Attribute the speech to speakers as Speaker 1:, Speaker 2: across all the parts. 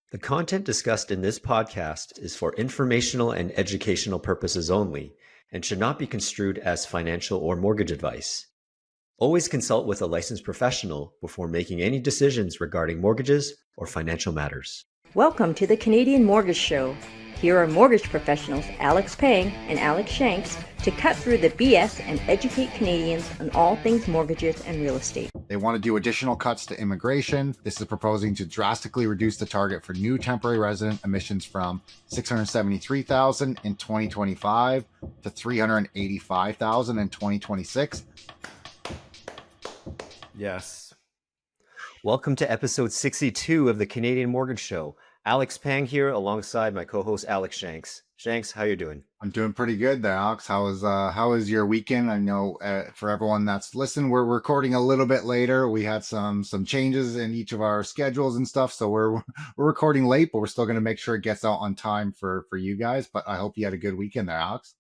Speaker 1: The content discussed in this podcast is for informational and educational purposes only and should not be construed as financial or mortgage advice. Always consult with a licensed professional before making any decisions regarding mortgages or financial matters.
Speaker 2: Welcome to the Canadian Mortgage Show. Here are mortgage professionals Alex Pang and Alex Shanks to cut through the BS and educate Canadians on all things mortgages and real estate.
Speaker 3: They want to do additional cuts to immigration. This is proposing to drastically reduce the target for new temporary resident emissions from 673,000 in 2025 to 385,000 in 2026.
Speaker 1: Yes. Welcome to episode 62 of the Canadian Mortgage Show. Alex Pang here alongside my co-host Alex Shanks. Shanks, how you doing?
Speaker 3: I'm doing pretty good there, Alex. How was your weekend? I know for everyone that's listened, we're recording a little bit later. We had some changes in each of our schedules and stuff, so we're recording late, but we're still going to make sure it gets out on time for you guys. But I hope you had a good weekend there, Alex.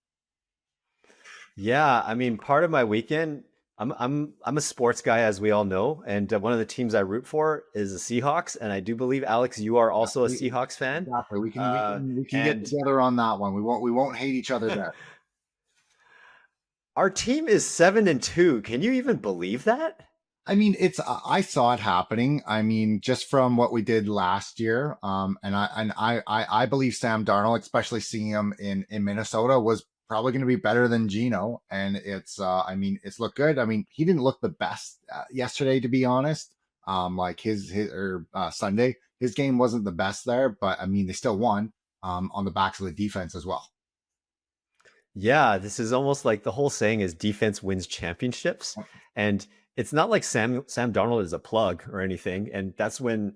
Speaker 1: Yeah, I mean, part of my weekend, I'm a sports guy, as we all know, and one of the teams I root for is the Seahawks, and I do believe, Alex, you are also a Seahawks fan.
Speaker 3: Exactly. We can get together on that one. We won't hate each other there.
Speaker 1: Our team is 7-2. Can you even believe that?
Speaker 3: I mean, I saw it happening. I mean, just from what we did last year, and I believe Sam Darnold, especially seeing him in Minnesota, was probably going to be better than Geno, and it's looked good. I mean, he didn't look the best yesterday, to be honest. Like his Sunday, his game wasn't the best there, but I mean, they still won on the backs of the defense as well.
Speaker 1: Yeah, this is almost like the whole saying is defense wins championships, and it's not like Sam Darnold is a plug or anything, and that's when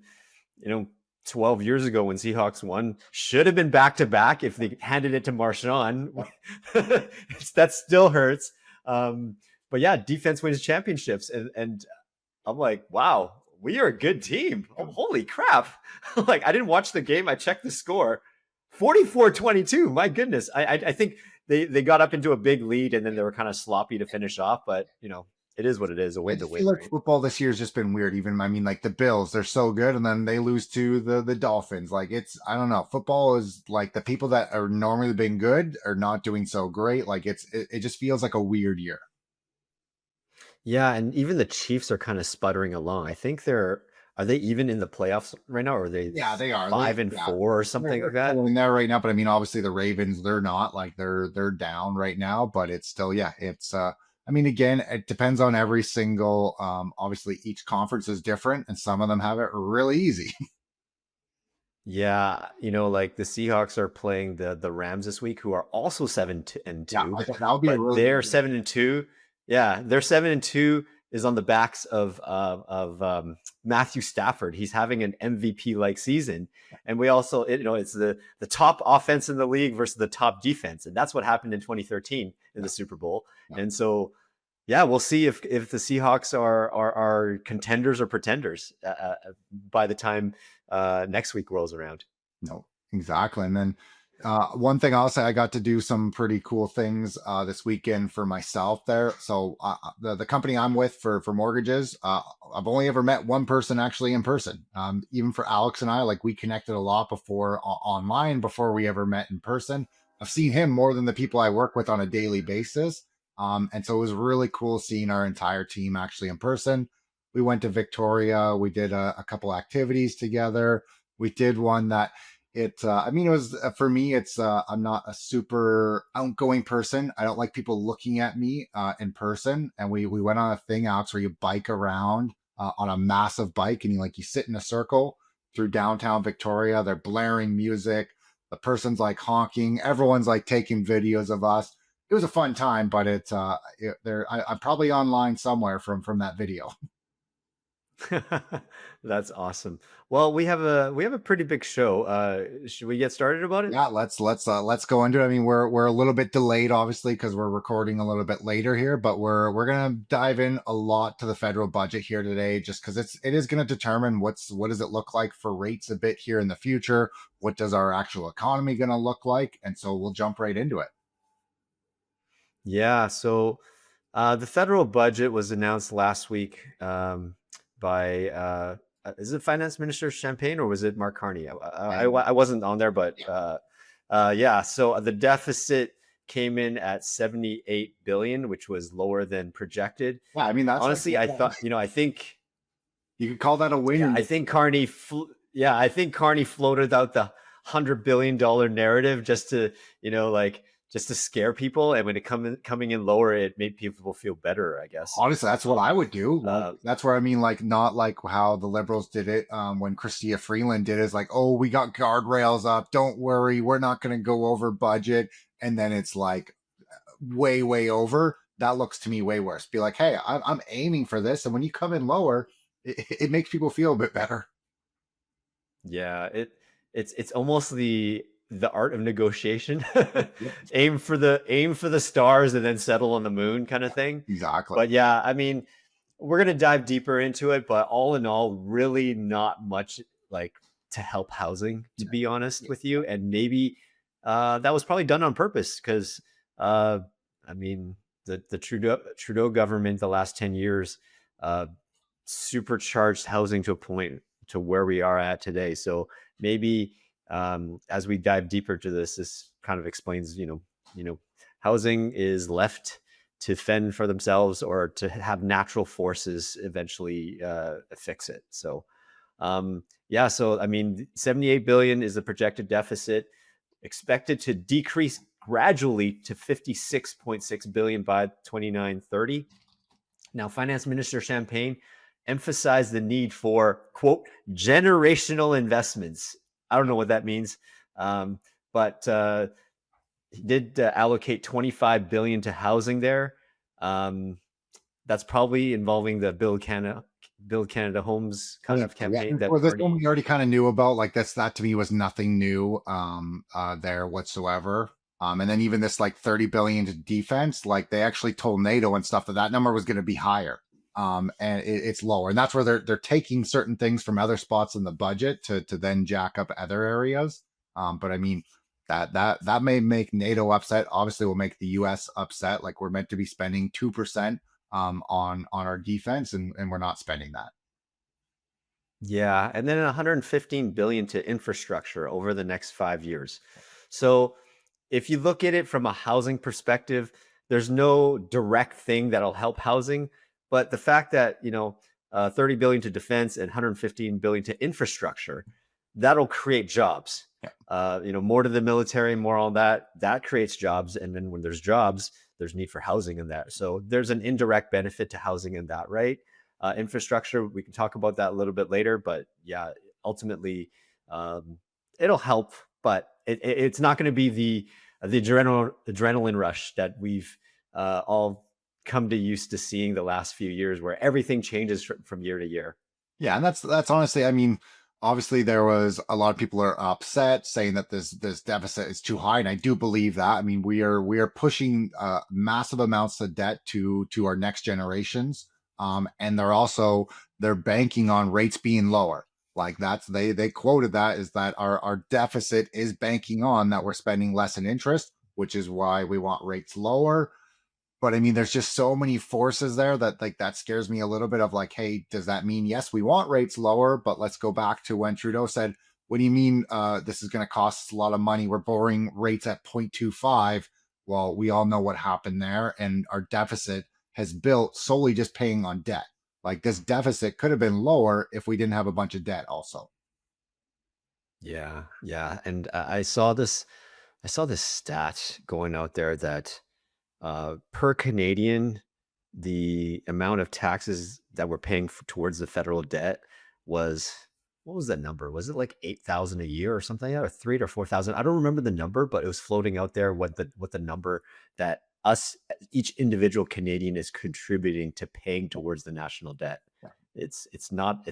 Speaker 1: 12 years ago when Seahawks won, should have been back-to-back if they handed it to Marshawn. That still hurts. But yeah, defense wins championships. And I'm like, wow, we are a good team. Oh, holy crap. Like, I didn't watch the game. I checked the score. 44-22. My goodness. I think they got up into a big lead and then they were kind of sloppy to finish off. But, it is what it is. A win to win.
Speaker 3: Like football this year has just been weird. Even I mean, like the Bills, they're so good, and then they lose to the Dolphins. Like I don't know. Football is like the people that are normally been good are not doing so great. Like it just feels like a weird year.
Speaker 1: Yeah, and even the Chiefs are kind of sputtering along. I think are they even in the playoffs right now, or are they?
Speaker 3: Yeah, they are
Speaker 1: 5-4 or something like that.
Speaker 3: They're in there right now, but I mean, obviously the Ravens, they're not like they're down right now, but it's still it's I mean, again, it depends on every single. Obviously, each conference is different, and some of them have it really easy.
Speaker 1: Yeah, like the Seahawks are playing the Rams this week, who are also 7-2.
Speaker 3: Yeah, that would be a really.
Speaker 1: They're 7-2. Yeah, their 7-2 is on the backs of Matthew Stafford. He's having an MVP like season, and we also it's the top offense in the league versus the top defense, and that's what happened in 2013 in the Super Bowl. And so, yeah, we'll see if the Seahawks are contenders or pretenders by the time next week rolls around.
Speaker 3: No, exactly. And then one thing I'll say, I got to do some pretty cool things this weekend for myself there. So the company I'm with for mortgages, I've only ever met one person actually in person. Even for Alex and I, like we connected a lot before online before we ever met in person. I've seen him more than the people I work with on a daily basis. And so it was really cool seeing our entire team actually in person. We went to Victoria. We did a couple activities together. We did one that it was for me, it's I'm not a super outgoing person. I don't like people looking at me in person. And we went on a thing, Alex, where you bike around on a massive bike and you sit in a circle through downtown Victoria. They're blaring music. The person's like honking. Everyone's like taking videos of us. It was a fun time, but I'm probably online somewhere from that video.
Speaker 1: That's awesome. Well, we have a pretty big show. Should we get started about it?
Speaker 3: Yeah, let's go into it. I mean, we're a little bit delayed, obviously, because we're recording a little bit later here, but we're gonna dive in a lot to the federal budget here today, just because it is gonna determine what does it look like for rates a bit here in the future. What does our actual economy gonna look like? And so we'll jump right into it.
Speaker 1: Yeah. So the federal budget was announced last week by is it Finance Minister Champagne or was it Mark Carney?
Speaker 3: And
Speaker 1: I wasn't on there, but yeah. So the deficit came in at 78 billion, which was lower than projected.
Speaker 3: yeah, I mean, that's like,
Speaker 1: Honestly, I thought, I think,
Speaker 3: you could call that a win.
Speaker 1: yeah,
Speaker 3: In
Speaker 1: I
Speaker 3: this.
Speaker 1: think Carney, I think Carney floated out the $100 billion narrative just to, like just to scare people, and when it coming in lower, it made people feel better, I guess.
Speaker 3: Honestly, that's what I would do. Like,
Speaker 1: Uh,
Speaker 3: that's where I mean, like, not like how the liberals did it when Chrystia Freeland did it. Is like, oh, we got guardrails up. Don't worry, we're not going to go over budget. And then it's like way, way over. That looks to me way worse. Be like, hey, I'm aiming for this. And when you come in lower, it makes people feel a bit better.
Speaker 1: Yeah, it's almost the art of negotiation.
Speaker 3: Yep.
Speaker 1: Aim for the stars and then settle on the moon kind of thing.
Speaker 3: Exactly.
Speaker 1: But yeah, I mean, we're gonna dive deeper into it, but all in all, really not much like to help housing, to be honest with you. And maybe that was probably done on purpose because I mean the Trudeau government the last 10 years uh, supercharged housing to a point to where we are at today. So maybe as we dive deeper to this kind of explains, housing is left to fend for themselves or to have natural forces eventually fix it. So yeah, so I mean, 78 billion is the projected deficit, expected to decrease gradually to 56.6 billion by 2930. Now, Finance Minister Champagne emphasized the need for, quote, generational investments. I don't know what that means, but he did allocate 25 billion to housing there. That's probably involving the Build Canada Homes kind of campaign.
Speaker 3: Well, this one we already kind of knew about. Like that to me was nothing new there whatsoever. And then even this like 30 billion to defense, like they actually told NATO and stuff that number was going to be higher. And it's lower, and that's where they're taking certain things from other spots in the budget to then jack up other areas. But I mean that may make NATO upset. Obviously, will make the U.S. upset. Like we're meant to be spending 2% on our defense, and we're not spending that.
Speaker 1: Yeah, and then 115 billion to infrastructure over the next 5 years. So if you look at it from a housing perspective, there's no direct thing that'll help housing, but the fact that 30 billion to defense and 115 billion to infrastructure, that'll create jobs.
Speaker 3: Yeah.
Speaker 1: More to the military, more on that creates jobs, and then when there's jobs, there's need for housing in that. So there's an indirect benefit to housing in that, right? Infrastructure, we can talk about that a little bit later, but yeah, ultimately it'll help, but it's not going to be the adrenaline rush that we've all come to used to seeing the last few years, where everything changes from year to year.
Speaker 3: Yeah, and that's honestly, I mean, obviously there was a lot of people are upset saying that this deficit is too high, and I do believe that. I mean, we are pushing massive amounts of debt to our next generations, and they're banking on rates being lower. Like that's they quoted that is that our deficit is banking on that we're spending less in interest, which is why we want rates lower. But I mean, there's just so many forces there that like that scares me a little bit of like, hey, does that mean yes, we want rates lower? But let's go back to when Trudeau said, what do you mean this is going to cost us a lot of money? We're borrowing rates at 0.25. Well, we all know what happened there. And our deficit has built solely just paying on debt. Like this deficit could have been lower if we didn't have a bunch of debt also.
Speaker 1: Yeah, yeah, and I saw this stat going out there that per Canadian, the amount of taxes that we're paying towards the federal debt was, what was that number? Was it like 8,000 a year or something like that, or 3 or 4,000? I don't remember the number, but it was floating out there what the number that each individual Canadian is contributing to paying towards the national debt.
Speaker 3: Yeah.
Speaker 1: It's not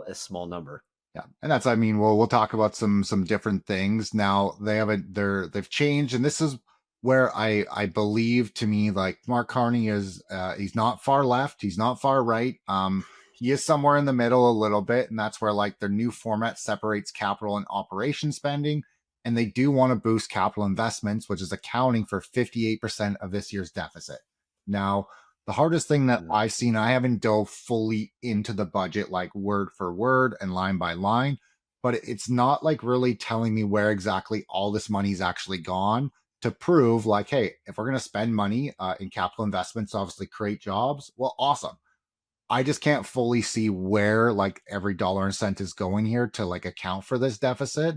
Speaker 1: a small number.
Speaker 3: Yeah, and that's, I mean, we'll talk about some different things now. They've changed, and this is where I believe, to me, like Mark Carney is he's not far left, he's not far right. He is somewhere in the middle a little bit, and that's where like their new format separates capital and operation spending, and they do want to boost capital investments, which is accounting for 58% of this year's deficit. Now, The hardest thing that
Speaker 1: Mm.
Speaker 3: I've seen, I haven't dove fully into the budget, like word for word and line by line, but it's not like really telling me where exactly all this money's actually gone to prove like, hey, if we're going to spend money in capital investments, to obviously create jobs, well, awesome. I just can't fully see where like every dollar and cent is going here to like account for this deficit.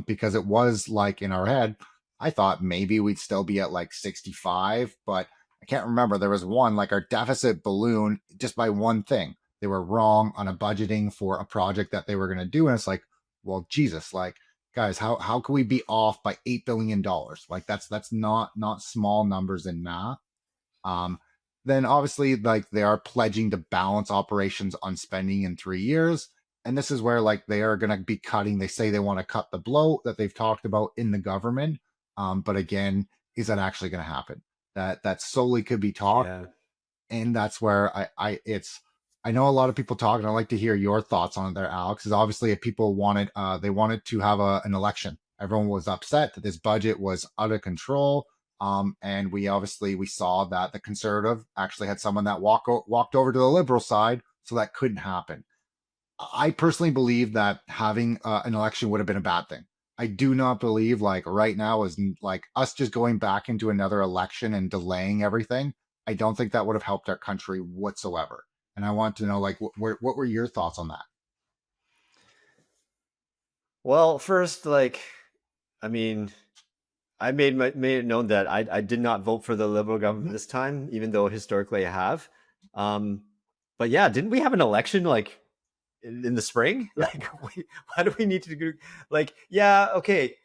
Speaker 3: Because it was like in our head, I thought maybe we'd still be at like 65, but I can't remember. There was one like our deficit balloon just by one thing. They were wrong on a budgeting for a project that they were going to do. And it's like, well, Jesus, like guys, how can we be off by $8 billion? Like that's not small numbers in math. Um, then obviously, like they are pledging to balance operations on spending in 3 years. And this is where like they are going to be cutting. They say they want to cut the bloat that they've talked about in the government. But again, is that actually going to happen? That solely could be talk,
Speaker 1: Yeah.
Speaker 3: and that's where I know a lot of people talk, and I'd like to hear your thoughts on it there, Alex. Is obviously if people wanted they wanted to have an election. Everyone was upset that this budget was out of control. And we saw that the conservative actually had someone that walked over to the liberal side, so that couldn't happen. I personally believe that having an election would have been a bad thing. I do not believe like right now is like us just going back into another election and delaying everything. I don't think that would have helped our country whatsoever. And I want to know like what were your thoughts on that?
Speaker 1: Well, first, like, I mean, I made it known that I did not vote for the Liberal government this time, even though historically I have. Um, but yeah, didn't we have an election like in the spring?
Speaker 3: Yeah.
Speaker 1: Like, why do we need to do like? Yeah, okay.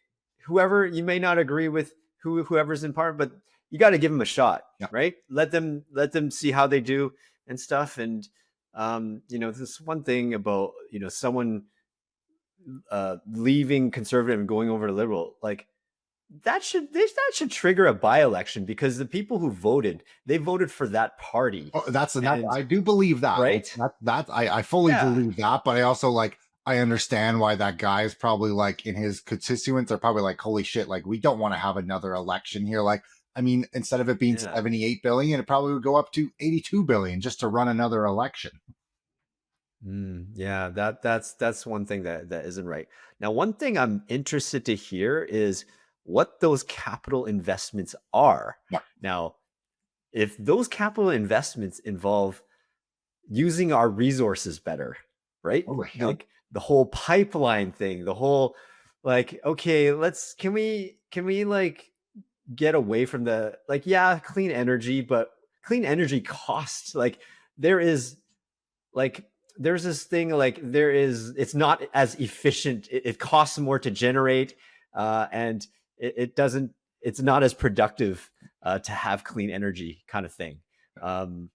Speaker 1: Whoever you may not agree with whoever's in power, but you got to give them a shot,
Speaker 3: Yeah.
Speaker 1: right? Let them see how they do and stuff. And this one thing about someone leaving conservative and going over to liberal, like that should trigger a by-election because the people who voted, they voted for that party.
Speaker 3: Oh, that
Speaker 1: And
Speaker 3: I do believe that. Like,
Speaker 1: right.
Speaker 3: I fully
Speaker 1: Yeah.
Speaker 3: believe that, but I also like I understand why that guy is probably like in his constituents are probably like, holy shit, like we don't want to have another election here. Like, I mean, instead of it being
Speaker 1: Yeah.
Speaker 3: 78 billion, it probably would go up to 82 billion just to run another election.
Speaker 1: Yeah, that's one thing that isn't right. Now, one thing I'm interested to hear is what those capital investments are.
Speaker 3: Yeah.
Speaker 1: Now, if those capital investments involve using our resources better, right?
Speaker 3: Oh, yeah.
Speaker 1: Like the whole pipeline thing, the whole like, okay, can we like get away from the like, yeah, clean energy, but clean energy costs. Like there is like there's this thing like it's not as efficient. It costs more to generate, and it doesn't it's not as productive to have clean energy kind of thing. um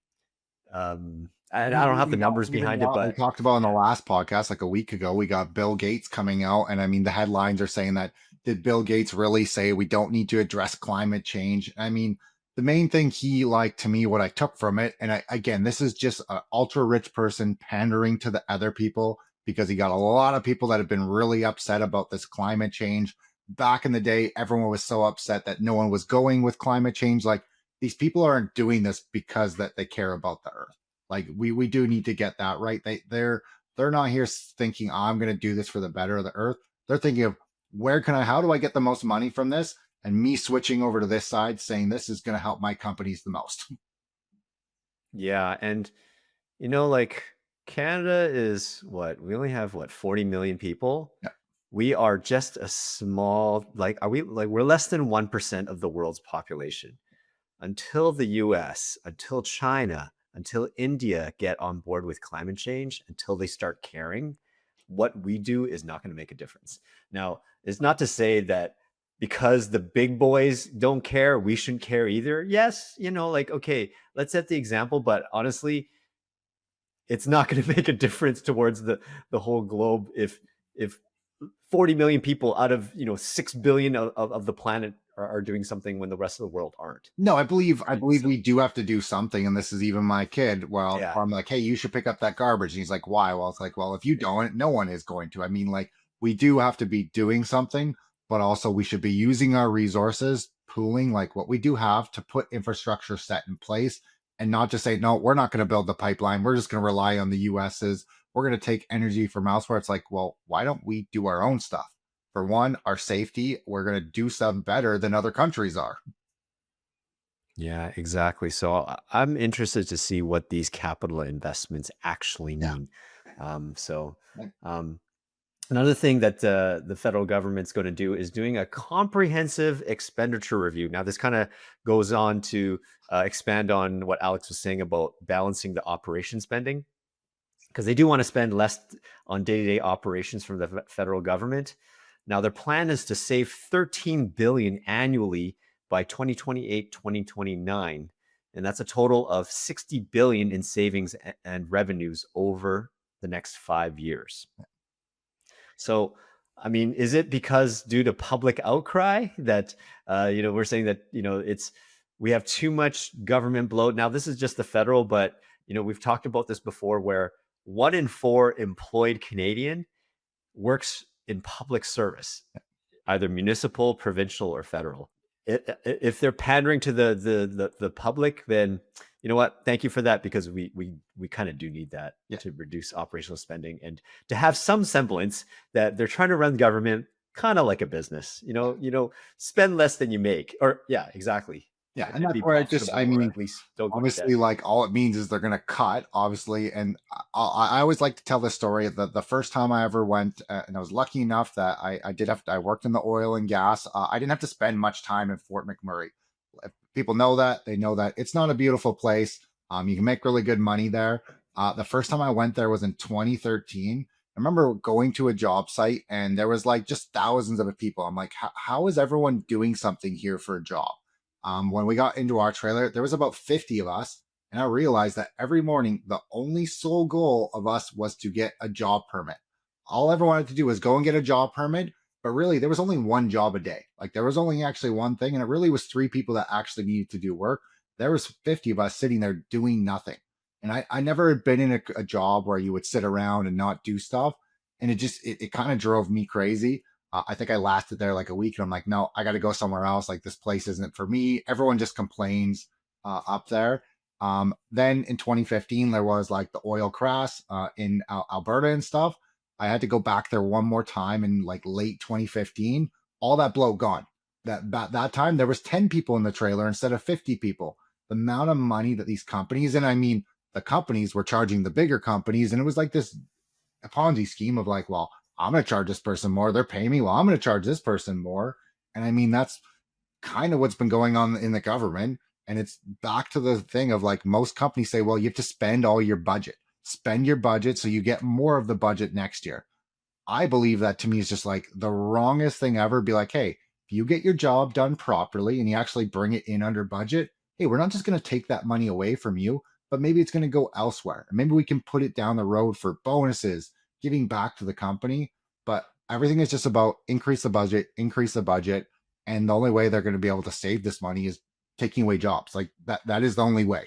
Speaker 1: and I don't have the numbers
Speaker 3: Even
Speaker 1: behind it,
Speaker 3: now, we
Speaker 1: but
Speaker 3: talked about in the last podcast, like a week ago, we got Bill Gates coming out. And I mean, the headlines are saying that did Bill Gates really say we don't need to address climate change? I mean, the main thing he like to me, what I took from it, and again, this is just an ultra rich person pandering to the other people because he got a lot of people that have been really upset about this climate change. Back in the day, everyone was so upset that no one was going with climate change. Like these people aren't doing this because that they care about the earth. Like we do need to get that right. They're not here thinking I'm going to do this for the better of the earth. They're thinking of how do I get the most money from this? And me switching over to this side saying this is going to help my companies the most.
Speaker 1: yeah. And like Canada is what we only have 40 million people.
Speaker 3: Yeah.
Speaker 1: We are just a small, like, are we like we're less than 1% of the world's population. Until the US, until China, until India get on board with climate change, until they start caring, what we do is not going to make a difference. Now, it's not to say that because the big boys don't care, we shouldn't care either. Yes, like, okay, let's set the example, but honestly, it's not going to make a difference towards the whole globe if 40 million people out of 6 billion of the planet are doing something when the rest of the world aren't.
Speaker 3: No, I
Speaker 1: Right.
Speaker 3: believe
Speaker 1: So
Speaker 3: we do have to do something. And this is even my kid. Well,
Speaker 1: yeah.
Speaker 3: I'm like, hey, you should pick up that garbage. And he's like, why? Well, it's like, well, if you don't, no one is going to. I mean, like, we do have to be doing something, but also we should be using our resources, pooling like what we do have to put infrastructure set in place and not just say, no, we're not going to build the pipeline. We're just going to rely on the US's. We're going to take energy from elsewhere. It's like, well, why don't we do our own stuff? For one, our safety, we're going to do something better than other countries are.
Speaker 1: Yeah, exactly. So I'm interested to see what these capital investments actually
Speaker 3: Yeah.
Speaker 1: mean. So um, another thing that the federal government's going to do is doing a comprehensive expenditure review. Now, this kind of goes on to expand on what Alex was saying about balancing the operation spending, because they do want to spend less on day-to-day operations from the federal government. Now, their plan is to save 13 billion annually by 2028, 2029, and that's a total of 60 billion in savings and revenues over the next 5 years. So, I mean, is it because due to public outcry that we're saying that we have too much government bloat? Now, this is just the federal, but we've talked about this before, where 1 in 4 employed Canadian works in public service, either municipal, provincial, or federal. If they're pandering to the public, then you know what? Thank you for that, because we kind of do need that to reduce operational spending and to have some semblance that they're trying to run the government kind of like a business. Spend less than you make, or yeah, exactly.
Speaker 3: Yeah, and that's where I mean,
Speaker 1: at least don't
Speaker 3: obviously, like, all it means is they're going to cut, obviously. And I always like to tell this story. The first time I ever went, and I was lucky enough that I worked in the oil and gas. I didn't have to spend much time in Fort McMurray. If people know that, they know that it's not a beautiful place. You can make really good money there. The first time I went there was in 2013. I remember going to a job site and there was like just thousands of people. I'm like, how is everyone doing something here for a job? When we got into our trailer, there was about 50 of us. And I realized that every morning, the only sole goal of us was to get a job permit. All I ever wanted to do was go and get a job permit. But really, there was only one job a day. Like, there was only actually one thing. And it really was 3 people that actually needed to do work. There was 50 of us sitting there doing nothing. And I never had been in a job where you would sit around and not do stuff. And it kind of drove me crazy. I think I lasted there like a week, and I'm like, no, I got to go somewhere else. Like, this place isn't for me. Everyone just complains up there. Then in 2015, there was like the oil crash in Alberta and stuff. I had to go back there one more time in like late 2015. All that bloat gone. That time there was 10 people in the trailer instead of 50 people. The amount of money that these companies, and I mean, the companies were charging the bigger companies, and it was like this Ponzi scheme of like, well, I'm going to charge this person more. They're paying me. Well, I'm going to charge this person more. And I mean, that's kind of what's been going on in the government. And it's back to the thing of like, most companies say, well, you have to spend all your budget, spend your budget so you get more of the budget next year. I believe that, to me, is just like the wrongest thing ever. Be like, hey, if you get your job done properly and you actually bring it in under budget, hey, we're not just going to take that money away from you, but maybe it's going to go elsewhere. Maybe we can put it down the road for bonuses, giving back to the company. But everything is just about increase the budget. And the only way they're going to be able to save this money is taking away jobs. Like, that is the only way.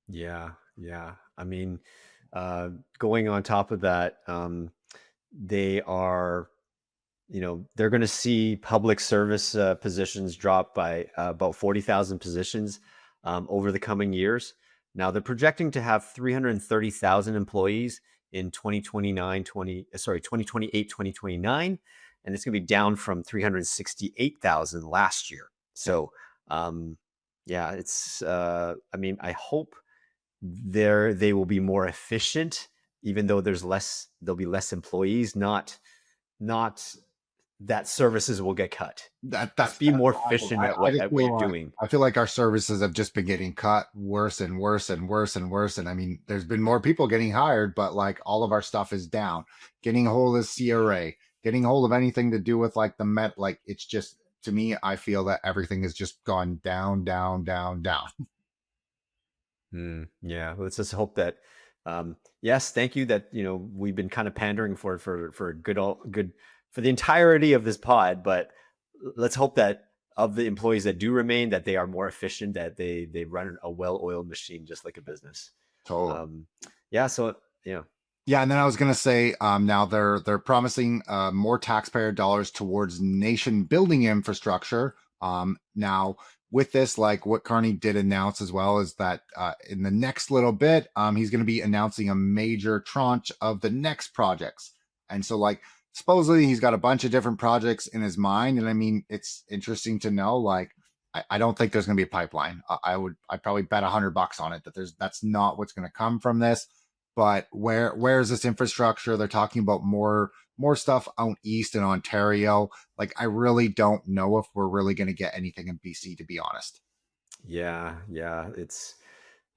Speaker 1: Yeah. I mean, going on top of that, they are, they're going to see public service positions drop by about 40,000 positions over the coming years. Now, they're projecting to have 330,000 employees in 2028, 2029, and it's going to be down from 368,000 last year. So, it's, I mean, I hope they will be more efficient, even though there'll be less employees, not that services will get cut. That's be more efficient at what you're doing.
Speaker 3: I feel like our services have just been getting cut worse and worse and worse and worse. And I mean, there's been more people getting hired, but like, all of our stuff is down. Getting a hold of CRA, getting a hold of anything to do with like the Met, like, it's just, to me, I feel that everything has just gone down, down, down, down.
Speaker 1: Yeah, let's just hope that. Yes, thank you. That we've been kind of pandering for good for the entirety of this pod, but let's hope that of the employees that do remain, that they are more efficient, that they run a well-oiled machine, just like a business.
Speaker 3: Totally.
Speaker 1: Yeah. So
Speaker 3: Yeah, and then I was gonna say, now they're promising more taxpayer dollars towards nation building infrastructure. Now with this, like what Carney did announce as well is that in the next little bit, he's going to be announcing a major tranche of the next projects. And so, like, supposedly he's got a bunch of different projects in his mind. And I mean, it's interesting to know, like, I don't think there's going to be a pipeline. I'd probably bet $100 on it that that's not what's going to come from this. But where is this infrastructure? They're talking about more stuff out east in Ontario. Like, I really don't know if we're really going to get anything in BC, to be honest.
Speaker 1: Yeah, it's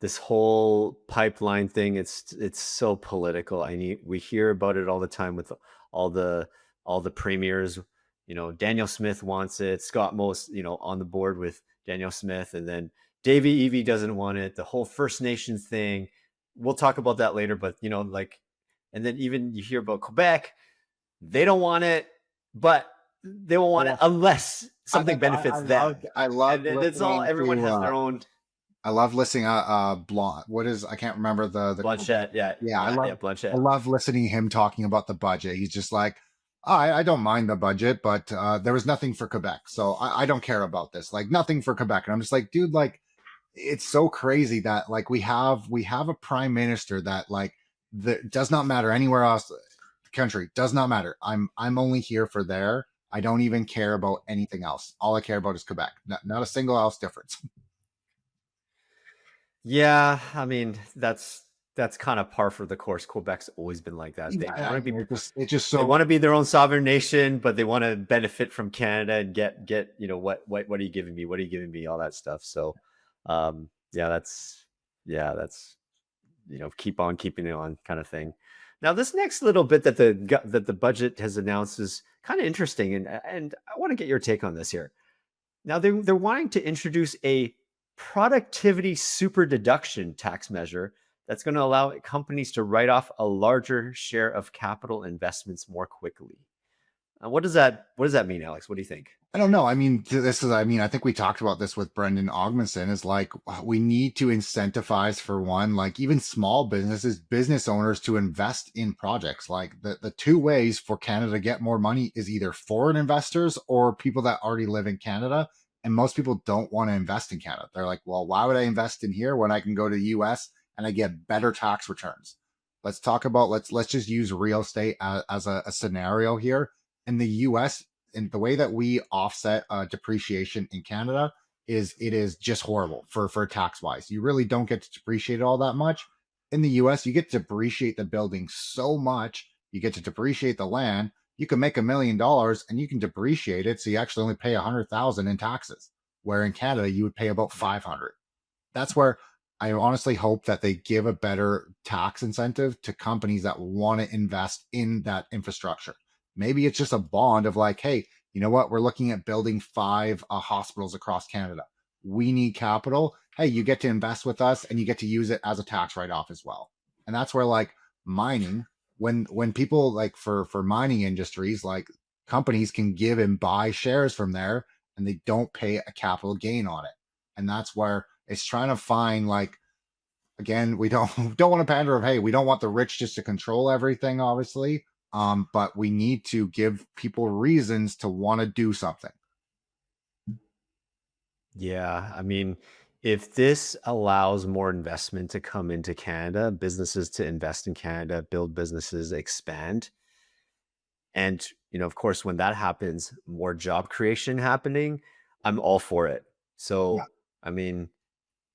Speaker 1: this whole pipeline thing. It's so political. We hear about it all the time with all the premiers. Daniel Smith wants it. Scott Moe's, on the board with Daniel Smith, and then Davey Evie doesn't want it. The whole First Nations thing. We'll talk about that later, but like, and then even you hear about Quebec, they don't want it, but they won't want it unless something benefits them.
Speaker 3: I love
Speaker 1: and it's all everyone has their own.
Speaker 3: I love listening. Blonde. What is? I can't remember the
Speaker 1: Blanchette. Yeah.
Speaker 3: I love
Speaker 1: Blanchette.
Speaker 3: I love listening to him talking about the budget. He's just like, I don't mind the budget, but there was nothing for Quebec, so I don't care about this. Like, nothing for Quebec, and I'm just like, dude, like, it's so crazy that, like, we have a prime minister that, like, does not matter anywhere else. The country does not matter. I'm only here for there. I don't even care about anything else. All I care about is Quebec. Not a single else difference.
Speaker 1: Yeah, I mean, that's kind of par for the course. Quebec's always been like that. They want to be
Speaker 3: it's just so
Speaker 1: they want to be their own sovereign nation, but they want to benefit from Canada and get what are you giving me? What are you giving me? All that stuff. So, that's keep on keeping it on kind of thing. Now, this next little bit that the budget has announced is kind of interesting, and I want to get your take on this here. Now, they're wanting to introduce a productivity super deduction tax measure that's going to allow companies to write off a larger share of capital investments more quickly. What does that mean, Alex? What do you think?
Speaker 3: I don't know. I mean, I think we talked about this with Brendan Augmanson, is like, we need to incentivize, for one, like, even small business owners to invest in projects. Like, the two ways for Canada to get more money is either foreign investors or people that already live in Canada. And most people don't want to invest in Canada. They're like, well, why would I invest in here when I can go to the US and I get better tax returns? Let's just use real estate as a scenario here. In the US, and the way that we offset depreciation in Canada it is just horrible for tax wise. You really don't get to depreciate it all that much. In the US, you get to depreciate the building so much. You get to depreciate the land. You can make $1 million and you can depreciate it, so you actually only pay 100,000 in taxes. Where in Canada, you would pay about 500. That's where I honestly hope that they give a better tax incentive to companies that want to invest in that infrastructure. Maybe it's just a bond of like, hey, you know what? We're looking at building 5 hospitals across Canada. We need capital. Hey, you get to invest with us and you get to use it as a tax write-off as well. And that's where, like, mining, when people, like, for mining industries, like, companies can give and buy shares from there and they don't pay a capital gain on it. And that's where it's trying to find, like, again, we don't want to pander of, hey, we don't want the rich just to control everything, obviously. But we need to give people reasons to want to do something.
Speaker 1: Yeah, I mean, if this allows more investment to come into Canada, businesses to invest in Canada, build businesses, expand, and of course, when that happens, more job creation happening, I'm all for it. So,
Speaker 3: Yeah.
Speaker 1: I mean,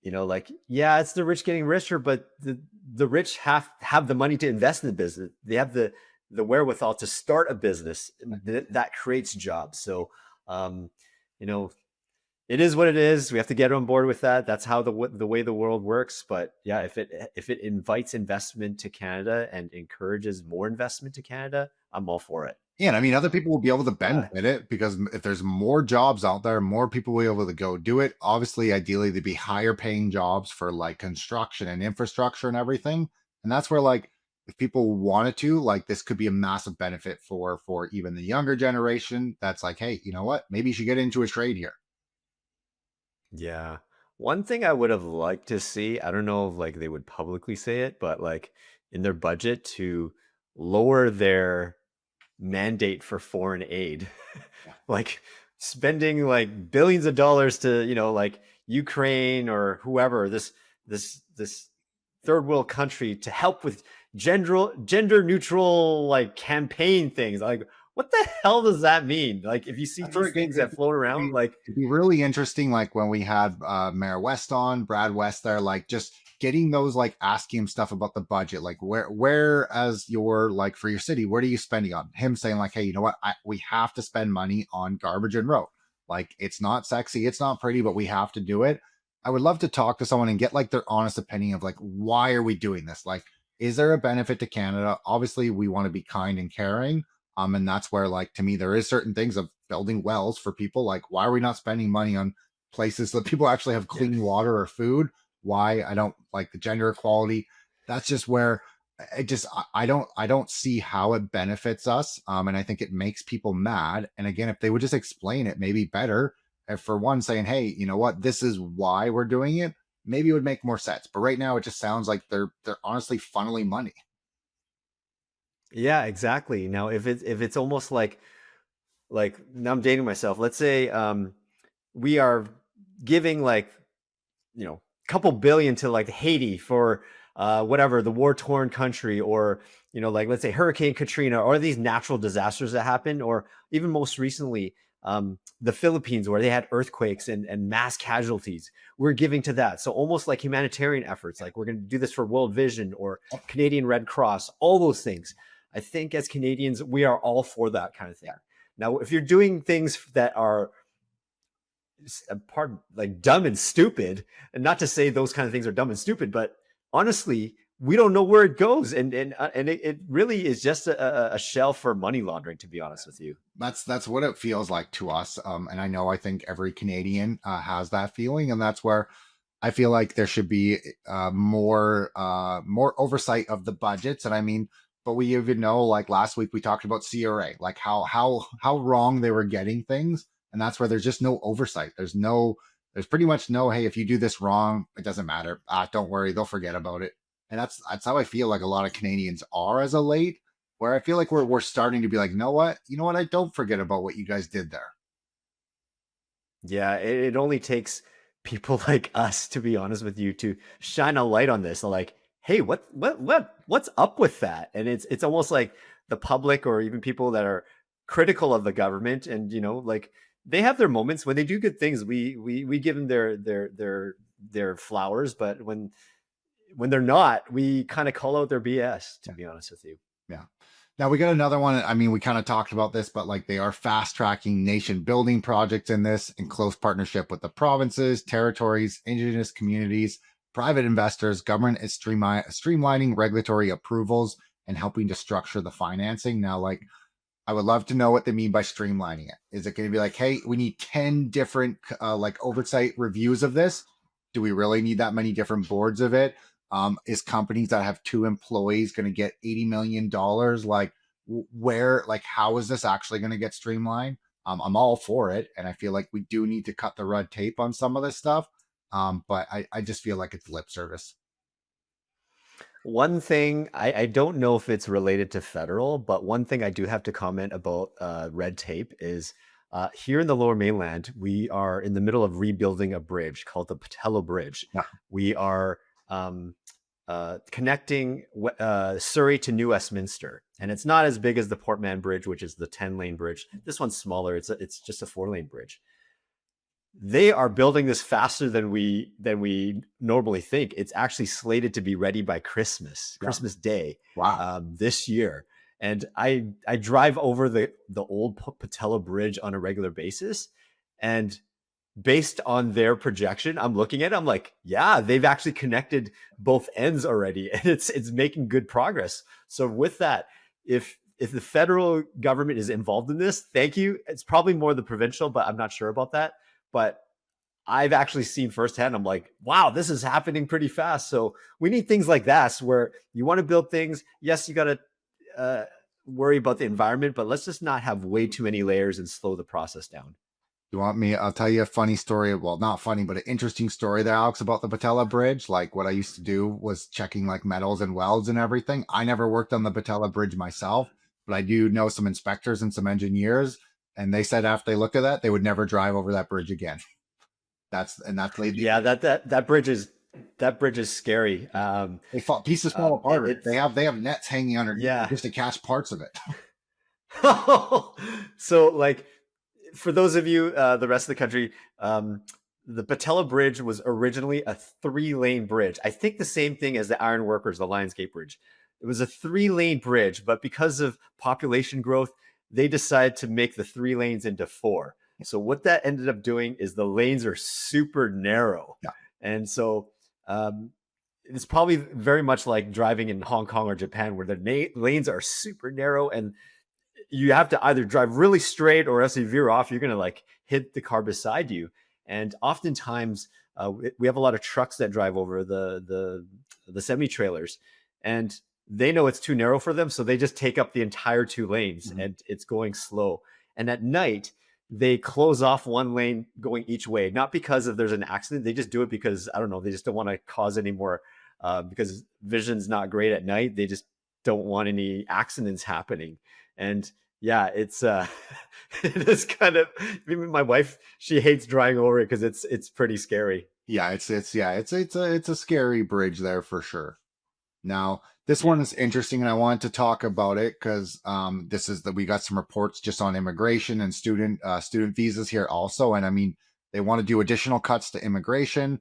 Speaker 1: like, yeah, it's the rich getting richer, but the rich have the money to invest in the business. They have the wherewithal to start a business that creates jobs. So, it is what it is. We have to get on board with that. That's how the way the world works. But yeah, if it invites investment to Canada and encourages more investment to Canada, I'm all for it.
Speaker 3: Yeah, and I mean, other people will be able to benefit it, because if there's more jobs out there, more people will be able to go do it. Obviously, ideally, there'd be higher paying jobs for, like, construction and infrastructure and everything. And that's where, like, if people wanted to, like, this could be a massive benefit for even the younger generation. That's like, hey, you know what? Maybe you should get into a trade here.
Speaker 1: Yeah. One thing I would have liked to see, I don't know if, like, they would publicly say it, but, like, in their budget, to lower their mandate for foreign aid.
Speaker 3: Yeah.
Speaker 1: Like, spending like billions of dollars to, like Ukraine or whoever, this third world country, to help with gender neutral like campaign things. Like, what the hell does that mean? Like, if you see
Speaker 3: That's where
Speaker 1: these things that float around, like,
Speaker 3: it'd be really interesting, like when we had Mayor West on, Brad West there, like just getting those, like asking him stuff about the budget, like where as your, like for your city, what are you spending on? Him saying like, hey, you know what, we have to spend money on garbage and road. Like it's not sexy, it's not pretty, but we have to do it. I would love to talk to someone and get like their honest opinion of like, why are we doing this? Like, is there a benefit to Canada? Obviously, we want to be kind and caring, and that's where, like, to me, there is certain things of building wells for people. Like, why are we not spending money on places that people actually have clean water or food? Why? I don't like the gender equality. That's just where I don't see how it benefits us. And I think it makes people mad. And again, if they would just explain it, maybe better. If for one saying, hey, you know what, this is why we're doing it, maybe it would make more sense. But right now, it just sounds like they're honestly funneling money.
Speaker 1: yeah, exactly. Now, if it's almost like now I'm dating myself. Let's say we are giving like, a couple billion to like Haiti for whatever, the war torn country, or like, let's say Hurricane Katrina, or these natural disasters that happen, or even most recently the Philippines, where they had earthquakes and mass casualties. We're giving to that. So almost like humanitarian efforts, like we're going to do this for World Vision or Canadian Red Cross, all those things. I think as Canadians, we are all for that kind of thing. Now, if you're doing things that are part like dumb and stupid, and not to say those kind of things are dumb and stupid, but honestly, we don't know where it goes, and it really is just a shell for money laundering, to be honest with you.
Speaker 3: That's what it feels like to us. And I think every Canadian has that feeling, and that's where I feel like there should be more oversight of the budgets. And I mean, but we even know, like last week we talked about CRA, like how wrong they were getting things, and that's where there's just no oversight. There's pretty much no, hey, if you do this wrong, it doesn't matter. Don't worry, they'll forget about it. And that's how I feel like a lot of Canadians are as of late, where I feel like we're starting to be like, you know what, I don't forget about what you guys did there.
Speaker 1: Yeah, it only takes people like us, to be honest with you, to shine a light on this. Like, hey, what's up with that? And it's almost like the public, or even people that are critical of the government, and like, they have their moments when they do good things. We give them their flowers, but when they're not, we kind of call out their BS, to be honest with you.
Speaker 3: Yeah. Now we got another one. I mean, we kind of talked about this, but like they are fast tracking nation building projects in this, in close partnership with the provinces, territories, indigenous communities, private investors. Government is streamlining regulatory approvals and helping to structure the financing. Now, like, I would love to know what they mean by streamlining it. Is it going to be like, hey, we need 10 different like oversight reviews of this? Do we really need that many different boards of it? Is companies that have 2 employees going to get $80 million? Like, where, like, how is this actually going to get streamlined? I'm all for it. And I feel like we do need to cut the red tape on some of this stuff. But I just feel like it's lip service.
Speaker 1: One thing, I don't know if it's related to federal, but one thing I do have to comment about red tape is here in the Lower Mainland, we are in the middle of rebuilding a bridge called the Patello Bridge.
Speaker 3: Yeah.
Speaker 1: We are connecting Surrey to New Westminster, and it's not as big as the Portman Bridge, which is the 10-lane bridge. This one's smaller. It's just a 4-lane bridge. They are building this faster than we normally think. It's actually slated to be ready by Christmas Day.
Speaker 3: Wow.
Speaker 1: This year. And I drive over the old Patello Bridge on a regular basis, and based on their projection, I'm looking at it, I'm like, yeah, they've actually connected both ends already, and it's making good progress. So with that, if the federal government is involved in this, thank you. It's probably more the provincial, but I'm not sure about that. But I've actually seen firsthand, I'm like, wow, this is happening pretty fast. So we need things like that, where you want to build things. Yes, you got to worry about the environment, but let's just not have way too many layers and slow the process down.
Speaker 3: You want me? I'll tell you a funny story. Well, not funny, but an interesting story there, Alex, about the Patella Bridge. Like, what I used to do was checking like metals and welds and everything. I never worked on the Patella Bridge myself, but I do know some inspectors and some engineers. And they said after they looked at that, they would never drive over that bridge again. That's
Speaker 1: Yeah, that bridge is scary.
Speaker 3: they fall pieces fall apart.
Speaker 1: It's
Speaker 3: They have nets hanging underneath
Speaker 1: yeah.
Speaker 3: just to catch parts of it.
Speaker 1: So like for those of you, the rest of the country, the Patella Bridge was originally a 3-lane bridge. I think the same thing as the Iron Workers, the Lionsgate Bridge. It was a 3-lane bridge, but because of population growth, they decided to make the 3 lanes into 4. So what that ended up doing is the lanes are super narrow.
Speaker 3: Yeah.
Speaker 1: And so it's probably very much like driving in Hong Kong or Japan, where the lanes are super narrow and you have to either drive really straight or else you veer off, you're going to like hit the car beside you. And oftentimes we have a lot of trucks that drive over the semi trailers, and they know it's too narrow for them. So they just take up the entire 2 lanes and it's going slow. And at night, they close off 1 lane going each way, not because if there's an accident. They just do it because, I don't know, they just don't want to cause any more, because vision's not great at night. They just don't want any accidents happening. And yeah, it's it is kind of, even my wife, she hates driving over it because it's pretty scary.
Speaker 3: Yeah, it's a scary bridge there for sure. Now, this one is interesting, and I wanted to talk about it because this is that we got some reports just on immigration and student visas here also, and I mean they want to do additional cuts to immigration.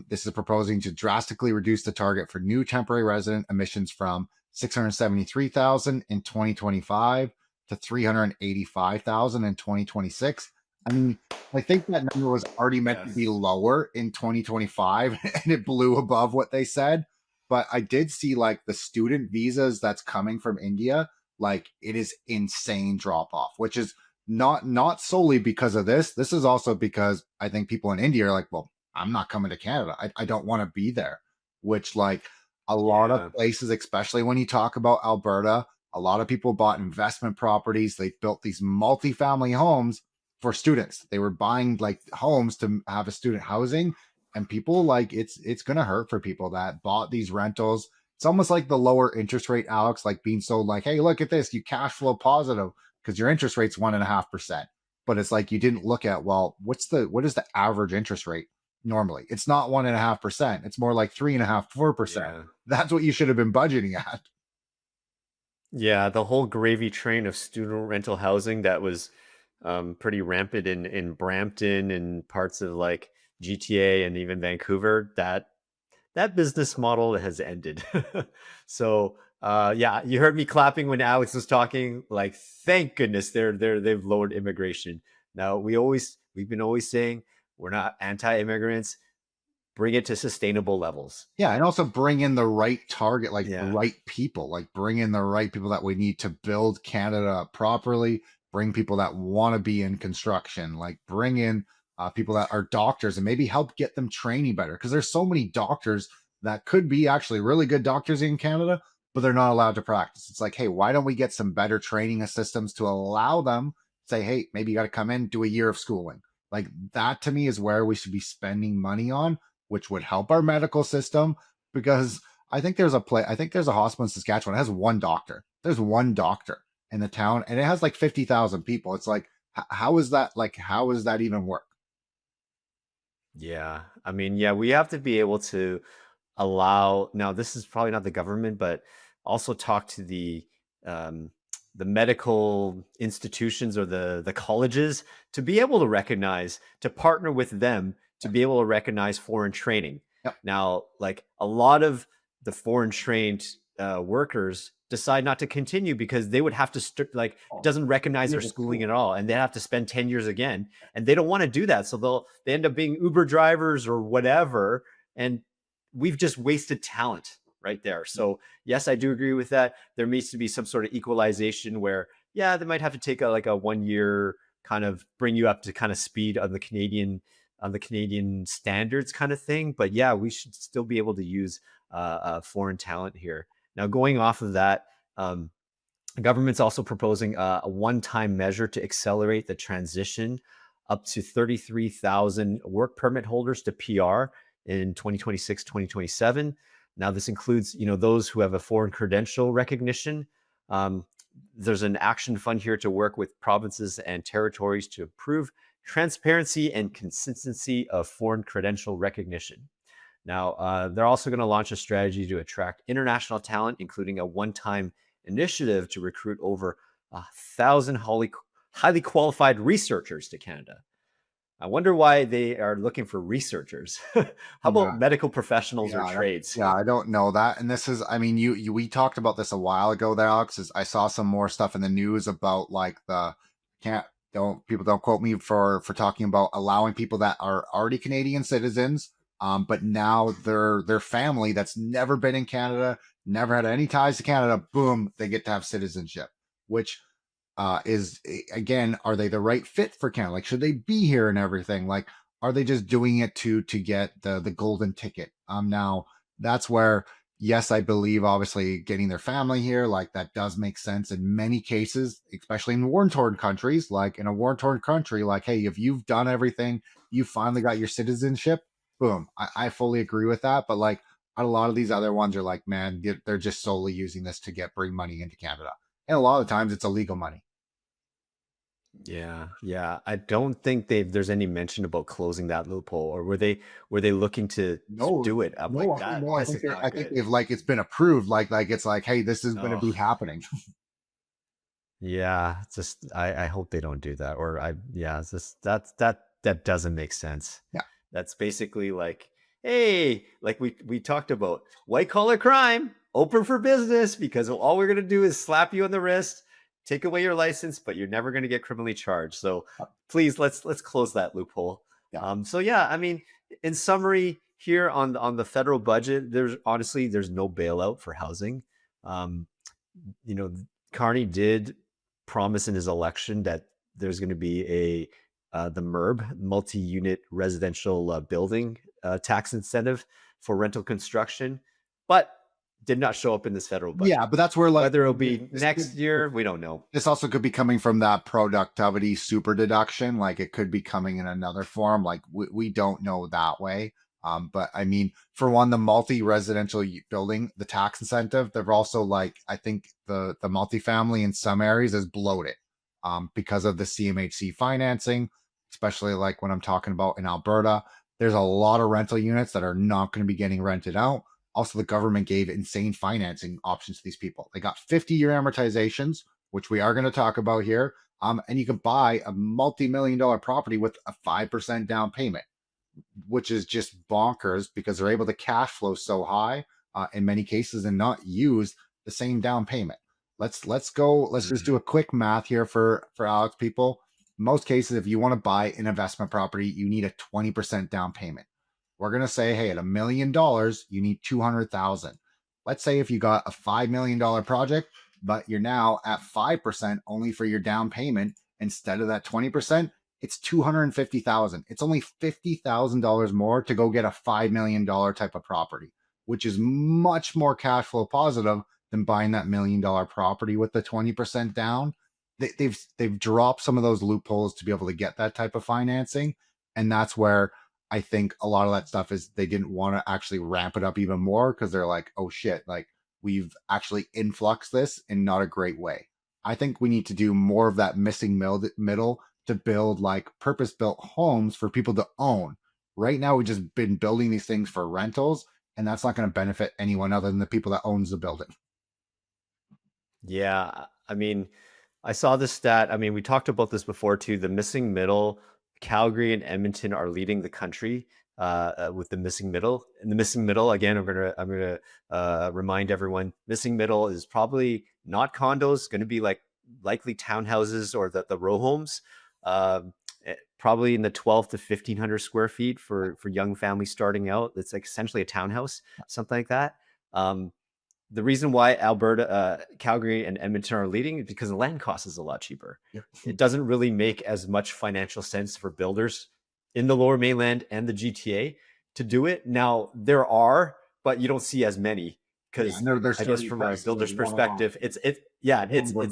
Speaker 3: This is proposing to drastically reduce the target for new temporary resident emissions from 673,000 in 2025 to 385,000 in 2026. I mean, I think that number was already meant to be lower in 2025, and it blew above what they said. But I did see like the student visas that's coming from India, like it is insane drop off, which is not solely because of this. This is also because I think people in India are like, well, I'm not coming to Canada. I don't want to be there. Which like a lot of places, especially when you talk about Alberta, a lot of people bought investment properties. They built these multifamily homes for students. They were buying like homes to have a student housing, and people like it's going to hurt for people that bought these rentals. It's almost like the lower interest rate, Alex, like being so like, hey, look at this, you cash flow positive because your interest rate's 1.5%. But it's like you didn't look at, well, what is the average interest rate normally? It's not 1.5%. It's more like 3.5%, 4%.
Speaker 1: Yeah.
Speaker 3: That's what you should have been budgeting at.
Speaker 1: Yeah, the whole gravy train of student rental housing that was pretty rampant in Brampton and parts of like GTA and even Vancouver, that business model has ended. So yeah, you heard me clapping when Alex was talking. Like, thank goodness they've lowered immigration. Now we've been always saying we're not anti-immigrants. Bring it to sustainable levels.
Speaker 3: Yeah, and also bring in the right target, like the
Speaker 1: Yeah.
Speaker 3: right people, like bring in the right people that we need to build Canada properly. Bring people that want to be in construction, like bring in people that are doctors and maybe help get them training better. Because there's so many doctors that could be actually really good doctors in Canada, but they're not allowed to practice. It's like, hey, why don't we get some better training systems to allow them? Say, hey, maybe you got to come in, do a year of schooling. Like that to me is where we should be spending money on, which would help our medical system. Because I think there's a hospital in Saskatchewan that has 1 doctor. There's 1 doctor in the town, and it has like 50,000 people. It's like, how is that even work?
Speaker 1: Yeah. I mean, yeah, we have to be able to allow, now this is probably not the government, but also talk to um, the medical institutions or the colleges to be able to recognize, to partner with them to be able to recognize foreign training.
Speaker 3: Yep.
Speaker 1: Now, like a lot of the foreign trained workers decide not to continue because they would have to like it doesn't recognize their schooling at all, and they have to spend 10 years again, and they don't want to do that, so they end up being Uber drivers or whatever, and we've just wasted talent right there. So yes, I do agree with that. There needs to be some sort of equalization where, yeah, they might have to take like a 1 year kind of bring you up to kind of speed on the Canadian standards kind of thing. But yeah, we should still be able to use foreign talent here. Now, going off of that, the government's also proposing a one-time measure to accelerate the transition up to 33,000 work permit holders to PR in 2026, 2027. Now, this includes, those who have a foreign credential recognition. there's an action fund here to work with provinces and territories to improve transparency and consistency of foreign credential recognition. Now, they're also going to launch a strategy to attract international talent, including a one-time initiative to recruit over 1,000 highly qualified researchers to Canada. I wonder why they are looking for researchers. How about medical professionals or trades?
Speaker 3: Yeah, I don't know that. And this is, I mean, we talked about this a while ago there, Alex. I saw some more stuff in the news about like don't quote me for talking about allowing people that are already Canadian citizens, but now their family that's never been in Canada, never had any ties to Canada, boom, they get to have citizenship, which is again, are they the right fit for Canada? Like, should they be here and everything? Like, are they just doing it to get the golden ticket? Now that's where, yes, I believe obviously getting their family here, like that does make sense in many cases, especially in war-torn countries. Like in a war-torn country, like, hey, if you've done everything, you finally got your citizenship, boom. I fully agree with that. But like a lot of these other ones are like, man, they're just solely using this to bring money into Canada. And a lot of times it's illegal money.
Speaker 1: Yeah. I don't think there's any mention about closing that loophole, or were they looking to do it? I'm like that.
Speaker 3: No. I think they've like it's been approved. Like it's like, hey, this is going to be happening.
Speaker 1: Yeah, just I hope they don't do that. Or it's just that doesn't make sense.
Speaker 3: Yeah,
Speaker 1: that's basically like, hey, like we talked about white collar crime, open for business, because all we're gonna do is slap you on the wrist, take away your license, but you're never going to get criminally charged. So please, let's close that loophole.
Speaker 3: Yeah.
Speaker 1: So yeah, I mean, in summary, here on the federal budget, there's no bailout for housing. Carney did promise in his election that there's going to be the MURB, multi-unit residential building tax incentive for rental construction, but did not show up in this federal budget.
Speaker 3: Yeah, but that's where, like,
Speaker 1: whether it'll be next year, we don't know.
Speaker 3: This also could be coming from that productivity super deduction. Like it could be coming in another form. Like we don't know that way. But I mean, for one, the multi-residential building, the tax incentive, they're also like, I think the multifamily in some areas is bloated because of the CMHC financing, especially like when I'm talking about in Alberta, there's a lot of rental units that are not going to be getting rented out. Also, the government gave insane financing options to these people. They got 50-year amortizations, which we are going to talk about here. And you can buy a multi-million-dollar property with a 5% down payment, which is just bonkers because they're able to cash flow so high in many cases and not use the same down payment. Let's just do a quick math here for Alex people. In most cases, if you want to buy an investment property, you need a 20% down payment. We're going to say, hey, at $1 million, you need 200,000. Let's say if you got a $5 million project, but you're now at 5% only for your down payment, instead of that 20%, it's 250,000. It's only $50,000 more to go get a $5 million type of property, which is much more cash flow positive than buying that $1 million property with the 20% down. They've dropped some of those loopholes to be able to get that type of financing. And that's where I think a lot of that stuff is they didn't want to actually ramp it up even more because they're like, oh shit, like we've actually influxed this in not a great way. I think we need to do more of that missing middle to build like purpose-built homes for people to own. Right now, we've just been building these things for rentals, and that's not going to benefit anyone other than the people that owns the building.
Speaker 1: Yeah, I mean, I saw this stat. I mean, we talked about this before too. The missing middle, Calgary and Edmonton are leading the country with the missing middle. And the missing middle, again, I'm gonna remind everyone, missing middle is probably not condos, going to be likely townhouses or the row homes, probably in the 12 to 1,500 square feet for young families starting out. It's like essentially a townhouse, something like that. The reason why Alberta, Calgary, and Edmonton are leading is because the land cost is a lot cheaper. Yeah. It doesn't really make as much financial sense for builders in the Lower Mainland and the GTA to do it. Now there are, but you don't see as many because I guess from a builder's perspective, it's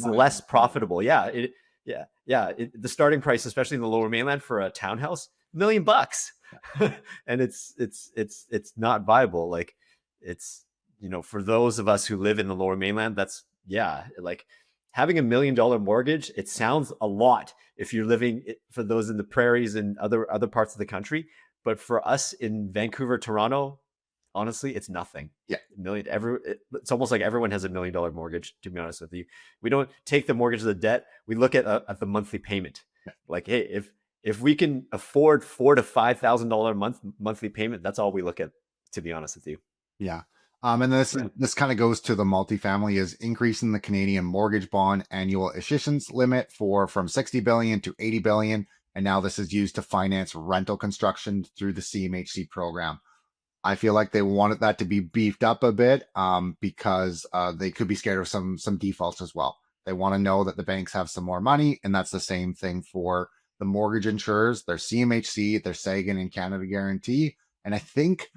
Speaker 1: less profitable. Yeah, the starting price, especially in the Lower Mainland for a townhouse, $1 million, and it's not viable. Like it's. For those of us who live in the Lower Mainland, that's like having $1 million mortgage, it sounds a lot if you're living for those in the prairies and other parts of the country. But for us in Vancouver, Toronto, honestly, it's nothing.
Speaker 3: Yeah.
Speaker 1: It's almost like everyone has $1 million mortgage, to be honest with you. We don't take the mortgage as a debt. We look at the monthly payment.
Speaker 3: Yeah.
Speaker 1: Like, hey, if we can afford $4,000 to $5,000 monthly payment, that's all we look at, to be honest with you.
Speaker 3: Yeah. And this kind of goes to the multifamily, is increasing the Canadian mortgage bond annual issuance limit from 60 billion to 80 billion. And now this is used to finance rental construction through the CMHC program. I feel like they wanted that to be beefed up a bit because they could be scared of some defaults as well. They want to know that the banks have some more money, and that's the same thing for the mortgage insurers. There's CMHC, there's Sagan and Canada Guarantee, and I think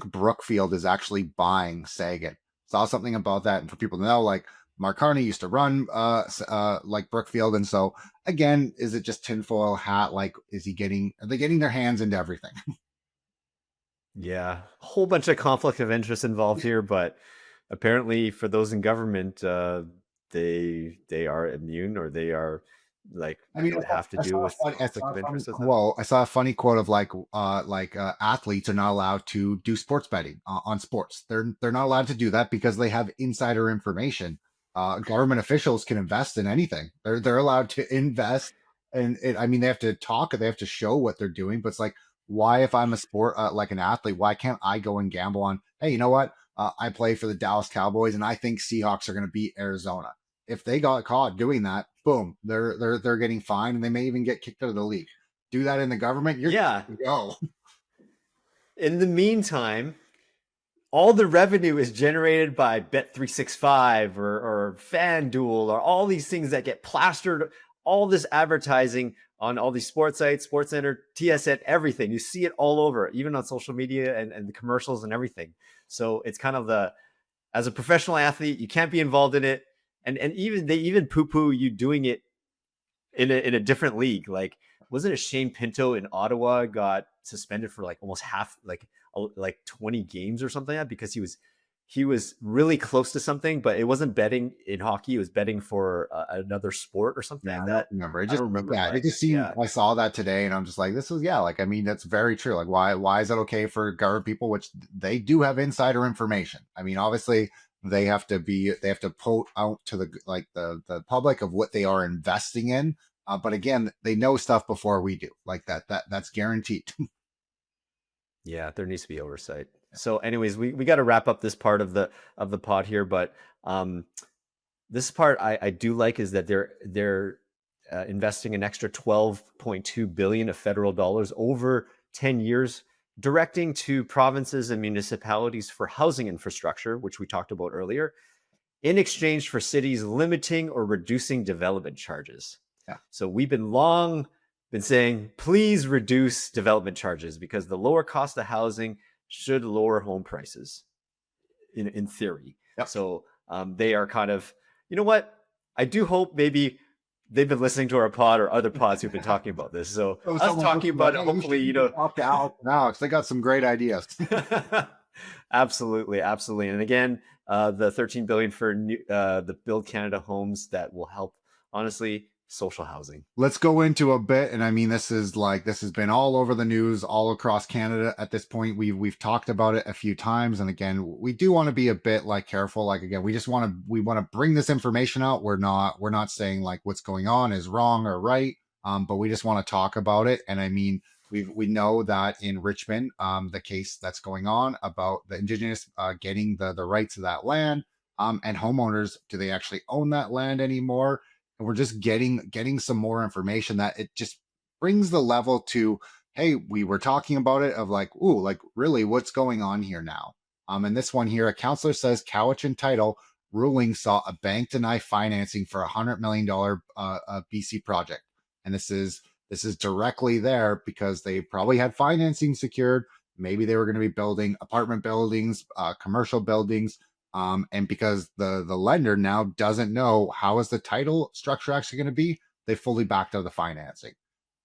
Speaker 3: Brookfield is actually buying Sagan. Saw something about that, and for people to know, like Mark Carney used to run like Brookfield, and so again, is it just tinfoil hat? Like, are they getting their hands into everything?
Speaker 1: Yeah, a whole bunch of conflict of interest involved here, but apparently for those in government, they are immune, or they are like,
Speaker 3: I mean,
Speaker 1: don't have to do with conflict of interest.
Speaker 3: I saw a funny quote of like athletes are not allowed to do sports betting on sports. They're not allowed to do that because they have insider information. Government officials can invest in anything. They're allowed to invest, and I mean, they have to talk, they have to show what they're doing. But it's like, why, if I'm a sport like an athlete, why can't I go and gamble on, hey, you know what? I play for the Dallas Cowboys, and I think Seahawks are going to beat Arizona. If they got caught doing that, boom, they're getting fined, and they may even get kicked out of the league. Do that in the government, you're
Speaker 1: Yeah.
Speaker 3: good to go.
Speaker 1: In the meantime, all the revenue is generated by Bet365 or FanDuel, or all these things that get plastered, all this advertising on all these sports sites, SportsCenter, TSN, everything. You see it all over, even on social media and the commercials and everything. So it's kind of as a professional athlete, you can't be involved in it. And even they even poo-poo you doing it in a different league. Like, wasn't it Shane Pinto in Ottawa got suspended for like almost half, like 20 games or something like that, because he was really close to something, but it wasn't betting in hockey. It was betting for another sport or something like that.
Speaker 3: I don't remember. It just seemed,
Speaker 1: Yeah.
Speaker 3: I saw that today, and I'm just like, this is, like, I mean, that's very true. Like, why is it okay for government people, which they do have insider information? I mean, obviously they have to put out to the public of what they are investing in. But again, they know stuff before we do. Like that's guaranteed.
Speaker 1: Yeah, there needs to be oversight. So anyways, we got to wrap up this part of the pod here, but this part I do like is that they're investing an extra 12.2 billion of federal dollars over 10 years, directing to provinces and municipalities for housing infrastructure, which we talked about earlier, in exchange for cities limiting or reducing development charges.
Speaker 3: Yeah.
Speaker 1: So we've been saying, please reduce development charges, because the lower cost of housing should lower home prices in theory.
Speaker 3: Yep.
Speaker 1: So they are kind of, you know what? I do hope maybe they've been listening to our pod or other pods who've been talking about this. So us talking about it, hopefully,
Speaker 3: talk to Alex. They got some great ideas.
Speaker 1: Absolutely. And again, the 13 billion for the Build Canada homes that will help, honestly, social housing.
Speaker 3: Let's go into a bit, and I mean, this has been all over the news, all across Canada at this point. We've talked about it a few times, and again, we do want to be a bit careful. Like, again, we want to bring this information out. We're not saying like what's going on is wrong or right, but we just want to talk about it. And I mean, we know that in Richmond, the case that's going on about the Indigenous getting the rights to that land, and homeowners, do they actually own that land anymore? And we're just getting some more information that it just brings the level to, hey, we were talking about it of like, ooh, like really what's going on here now? And this one here, a counselor says Cowichan title ruling saw a bank deny financing for $100 million BC project. And this is directly there because they probably had financing secured. Maybe they were going to be building apartment buildings, commercial buildings. And because the lender now doesn't know how is the title structure actually going to be, they fully backed out of the financing.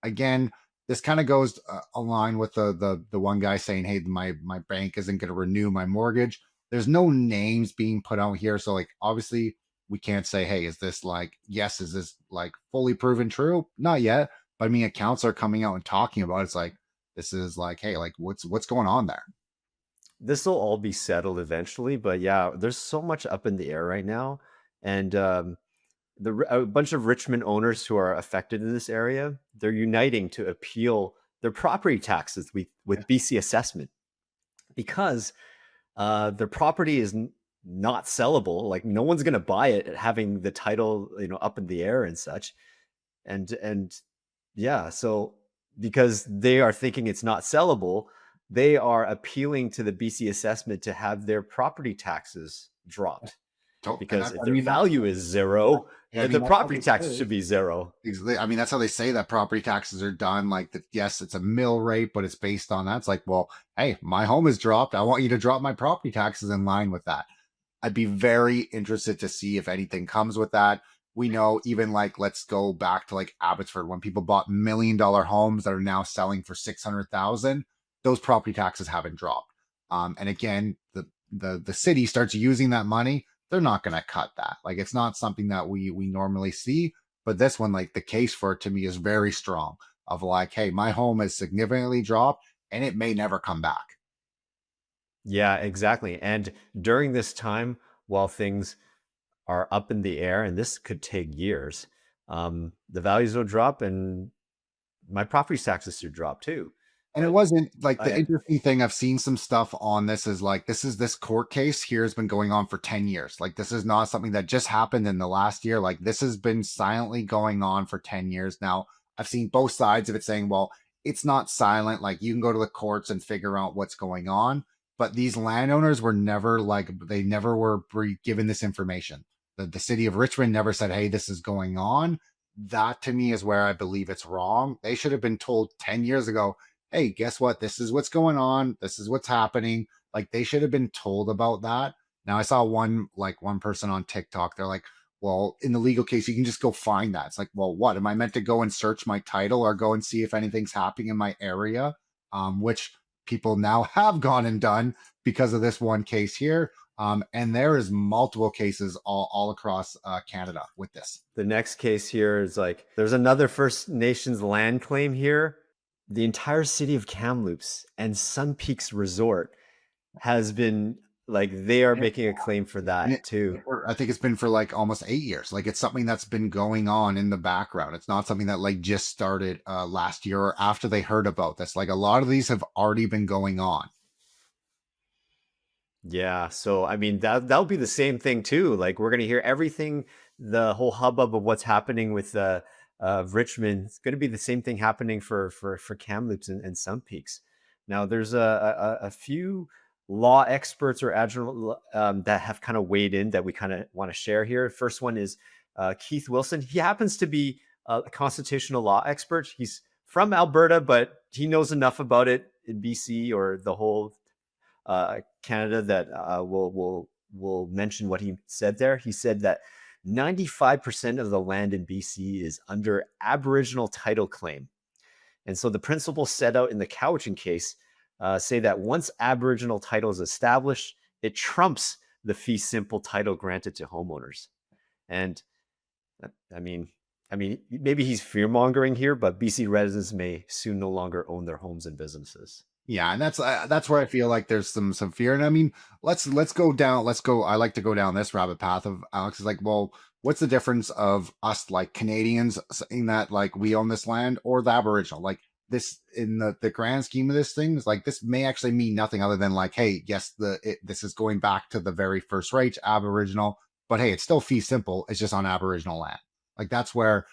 Speaker 3: Again, this kind of goes along with the one guy saying, hey, my bank isn't going to renew my mortgage. There's no names being put out here. So like, obviously we can't say, hey, is this like, yes, is this like fully proven true? Not yet. But I mean, accounts are coming out and talking about it. It's like, this is like, hey, like what's going on there?
Speaker 1: This will all be settled eventually, but yeah, there's so much up in the air right now, and a bunch of Richmond owners who are affected in this area, they're uniting to appeal their property taxes with BC assessment because their property is not sellable. Like no one's going to buy it having the title, up in the air and such. And yeah, so because they are thinking it's not sellable, they are appealing to the BC assessment to have their property taxes dropped.
Speaker 3: And
Speaker 1: Because if
Speaker 3: I
Speaker 1: their
Speaker 3: mean,
Speaker 1: value is zero,
Speaker 3: yeah, I
Speaker 1: then the
Speaker 3: mean, that's how
Speaker 1: property
Speaker 3: they
Speaker 1: taxes
Speaker 3: say.
Speaker 1: should be zero.
Speaker 3: I mean, that's how they say that property taxes are done. Like that, yes, it's a mill rate, but it's based on that. It's like, well, hey, my home is dropped. I want you to drop my property taxes in line with that. I'd be very interested to see if anything comes with that. We know even like let's go back to like Abbotsford when people bought $1 million homes that are now selling for 600,000. Those property taxes haven't dropped. And again, the city starts using that money. They're not going to cut that. Like it's not something that we normally see. But this one, like the case for it to me is very strong. Of like, hey, my home has significantly dropped, and it may never come back.
Speaker 1: Yeah, exactly. And during this time, while things are up in the air, and this could take years, the values will drop, and my property taxes should drop too.
Speaker 3: And it
Speaker 1: But
Speaker 3: wasn't like the
Speaker 1: I,
Speaker 3: interesting thing. I've seen some stuff on this is like this court case here has been going on for 10 years. Like this is not something that just happened in the last year. Like this has been silently going on for 10 years now. I've seen both sides of it saying, well, it's not silent. Like you can go to the courts and figure out what's going on. But these landowners were never like they never were given this information. The city of Richmond never said, hey, this is going on. That to me is where I believe it's wrong. They should have been told 10 years ago, hey, guess what? This is what's going on. This is what's happening. Like they should have been told about that. Now I saw one person on TikTok. They're like, well, in the legal case, you can just go find that. It's like, well, what am I meant to go and search my title or go and see if anything's happening in my area? Which people now have gone and done because of this one case here. And there is multiple cases all across Canada with this.
Speaker 1: the next case here is like there's another First Nations land claim here. The entire city of Kamloops and Sun Peaks Resort has been like they are making a claim for
Speaker 3: And
Speaker 1: that too.
Speaker 3: I think it's been for like almost 8 years. Like it's something that's been going on in the background. It's not something that like just started last year or after they heard about this. Like a lot of these have already been going on.
Speaker 1: Yeah, so I mean that'll be the same thing too. Like we're gonna hear everything, the whole hubbub of what's happening with Richmond. It's gonna be the same thing happening for Kamloops and Sun Peaks. Now there's a few law experts or adjunct that have kind of weighed in that we kind of want to share here. First one is Keith Wilson. He happens to be a constitutional law expert. He's from Alberta, but he knows enough about it in BC or the whole Canada that will mention what he said there. He said that 95% of the land in BC is under Aboriginal title claim. And so the principles set out in the Cowichan case say that once Aboriginal title is established, it trumps the fee simple title granted to homeowners. And I mean, maybe he's fear mongering here, but BC residents may soon no longer own their homes and businesses.
Speaker 3: Yeah, and that's where I feel like there's some fear. And I mean, let's go down. Let's go. I like to go down this rabbit path of Alex is like, well, what's the difference of us like Canadians saying that like we own this land or the Aboriginal? Like this in the grand scheme of this thing is like this may actually mean nothing other than like, hey, yes, this is going back to the very first right Aboriginal, but hey, it's still fee simple. It's just on Aboriginal land. Like that's where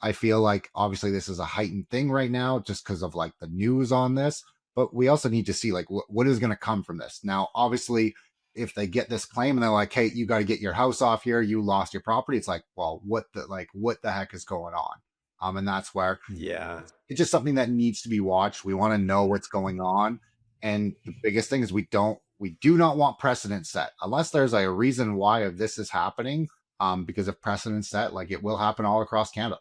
Speaker 3: I feel like obviously this is a heightened thing right now just because of like the news on this, but we also need to see like what is going to come from this. Now obviously if they get this claim and they're like, hey, you got to get your house off here, you lost your property, it's like, well, what the heck is going on? And that's where
Speaker 1: Yeah.
Speaker 3: it's just something that needs to be watched. We want to know what's going on, and the biggest thing is we do not want precedent set unless there's a reason why of this is happening. Because if precedent set, like it will happen all across Canada.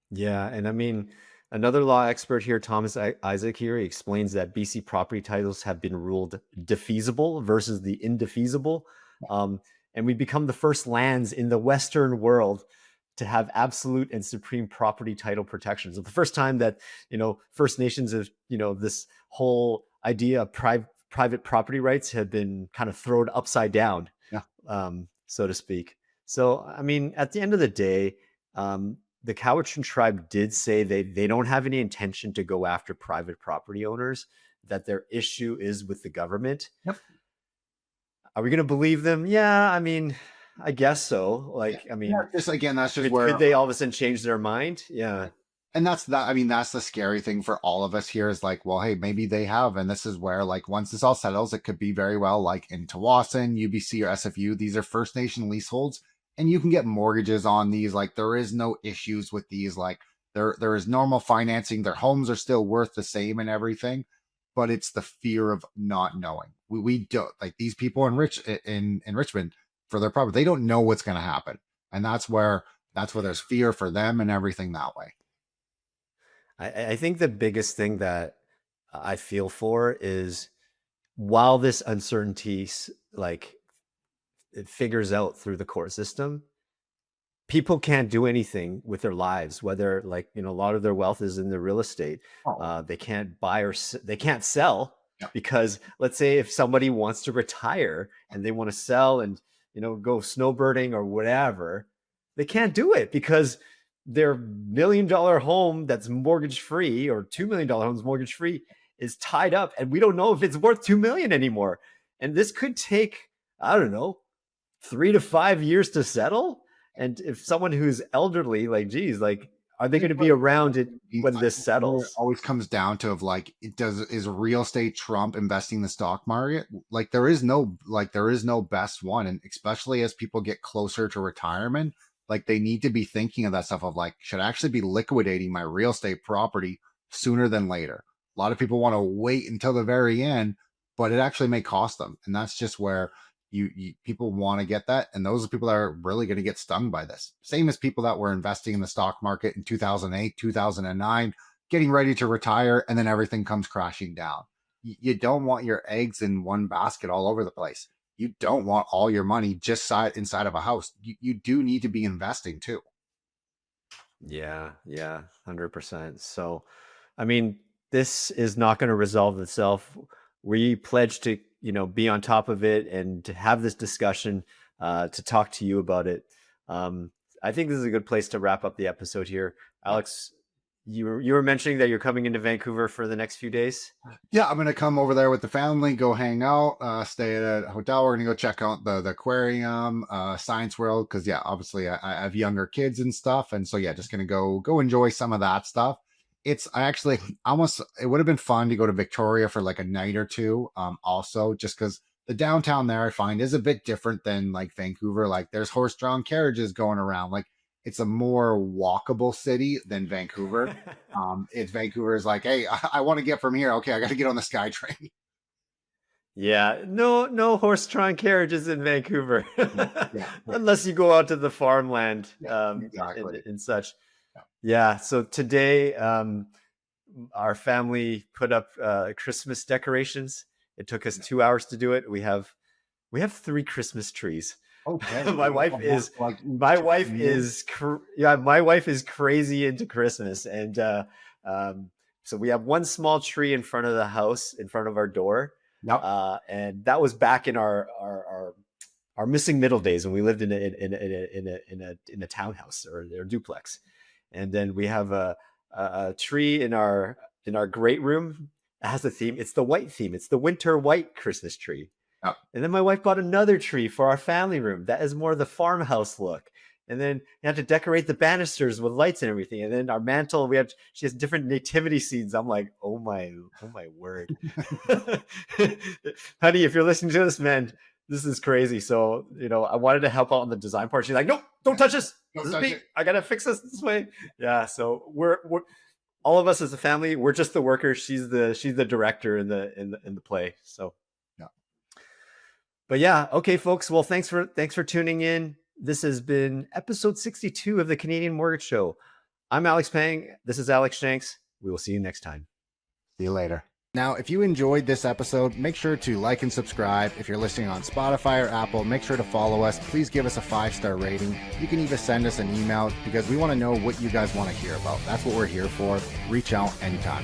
Speaker 1: Yeah, and I mean, another law expert here, Thomas Isaac here, he explains that BC property titles have been ruled defeasible versus the indefeasible. Um, and we become the first lands in the Western world to have absolute and supreme property title protections. It's the first time that, First Nations have, this whole idea of private property rights have been kind of thrown upside down, so to speak. So, I mean, at the end of the day, the Cowichan tribe did say they don't have any intention to go after private property owners, that their issue is with the government.
Speaker 3: Yep.
Speaker 1: Are we going to believe them? Yeah, I mean, I guess so. Like, I mean,
Speaker 3: just again, that's just where
Speaker 1: could they all of a sudden change their mind? Yeah.
Speaker 3: And that's that. I mean, that's the scary thing for all of us here is like, well, hey, maybe they have. And this is where, like, once this all settles, it could be very well like in Tawasin, UBC, or SFU. These are First Nation leaseholds, and you can get mortgages on these. Like, there is no issues with these. Like, there is normal financing. Their homes are still worth the same and everything, but it's the fear of not knowing. We don't, like, these people in Richmond for their property, they don't know what's going to happen, and that's where there's fear for them and everything that way.
Speaker 1: I think the biggest thing that I feel for is, while this uncertainty like it figures out through the court system, people can't do anything with their lives, whether, like, a lot of their wealth is in their real estate. They can't buy or they can't sell, because let's say if somebody wants to retire and they want to sell and, go snowbirding or whatever, they can't do it because their $1 million home that's mortgage free, or $2 million homes mortgage free, is tied up, and we don't know if it's worth $2 million anymore. And this could take, I don't know, 3 to 5 years to settle. And if someone who's elderly, like, geez, like, are they going to be around it when this settles?
Speaker 3: It always comes down to, of like, is real estate trump investing in the stock market? Like, there is no best one. And especially as people get closer to retirement, like, they need to be thinking of that stuff of like, should I actually be liquidating my real estate property sooner than later? A lot of people want to wait until the very end, but it actually may cost them. And that's just where people want to get that. And those are people that are really going to get stung by this. Same as people that were investing in the stock market in 2008, 2009, getting ready to retire, and then everything comes crashing down. You don't want your eggs in one basket all over the place. You don't want all your money just inside of a house. You do need to be investing too.
Speaker 1: Yeah, 100%. So, I mean, this is not going to resolve itself. We pledge to, be on top of it and to have this discussion, to talk to you about it. I think this is a good place to wrap up the episode here. Alex, you were mentioning that you're coming into Vancouver for the next few days.
Speaker 3: Yeah, I'm going to come over there with the family, go hang out, stay at a hotel. We're going to go check out the aquarium, Science World, because obviously I have younger kids and stuff, and so just going to go enjoy some of that stuff. It would have been fun to go to Victoria for like a night or two. Also, just because the downtown there I find is a bit different than like Vancouver. Like, there's horse-drawn carriages going around. Like, it's a more walkable city than Vancouver. Vancouver is like, hey, I want to get from here. Okay, I got to get on the SkyTrain.
Speaker 1: Yeah, no horse-drawn carriages in Vancouver, unless you go out to the farmland,
Speaker 3: exactly.
Speaker 1: and such. Yeah. So today, our family put up Christmas decorations. It took us 2 hours to do it. We have 3 Christmas trees.
Speaker 3: Okay.
Speaker 1: my wife is crazy into Christmas, and so we have one small tree in front of the house, in front of our door. And that was back in our missing middle days when we lived in a townhouse or a duplex. And then we have a tree in our great room. It has a theme. It's the white theme. It's the winter white Christmas tree. And then my wife bought another tree for our family room. That is more the farmhouse look. And then you have to decorate the banisters with lights and everything. And then our mantle, she has different nativity scenes. I'm like, oh my word. Honey, if you're listening to this, man, this is crazy. So, I wanted to help out on the design part. She's like, no, don't touch this. I got to fix this way. Yeah. So we're all of us as a family, we're just the workers. She's the director in the play. So, but yeah. Okay, folks. Well, thanks for tuning in. This has been episode 62 of the Canadian Mortgage Show. I'm Alex Pang. This is Alex Shanks. We will see you next time.
Speaker 3: See you later. Now, if you enjoyed this episode, make sure to like and subscribe. If you're listening on Spotify or Apple, make sure to follow us. Please give us a 5-star rating. You can even send us an email because we want to know what you guys want to hear about. That's what we're here for. Reach out anytime.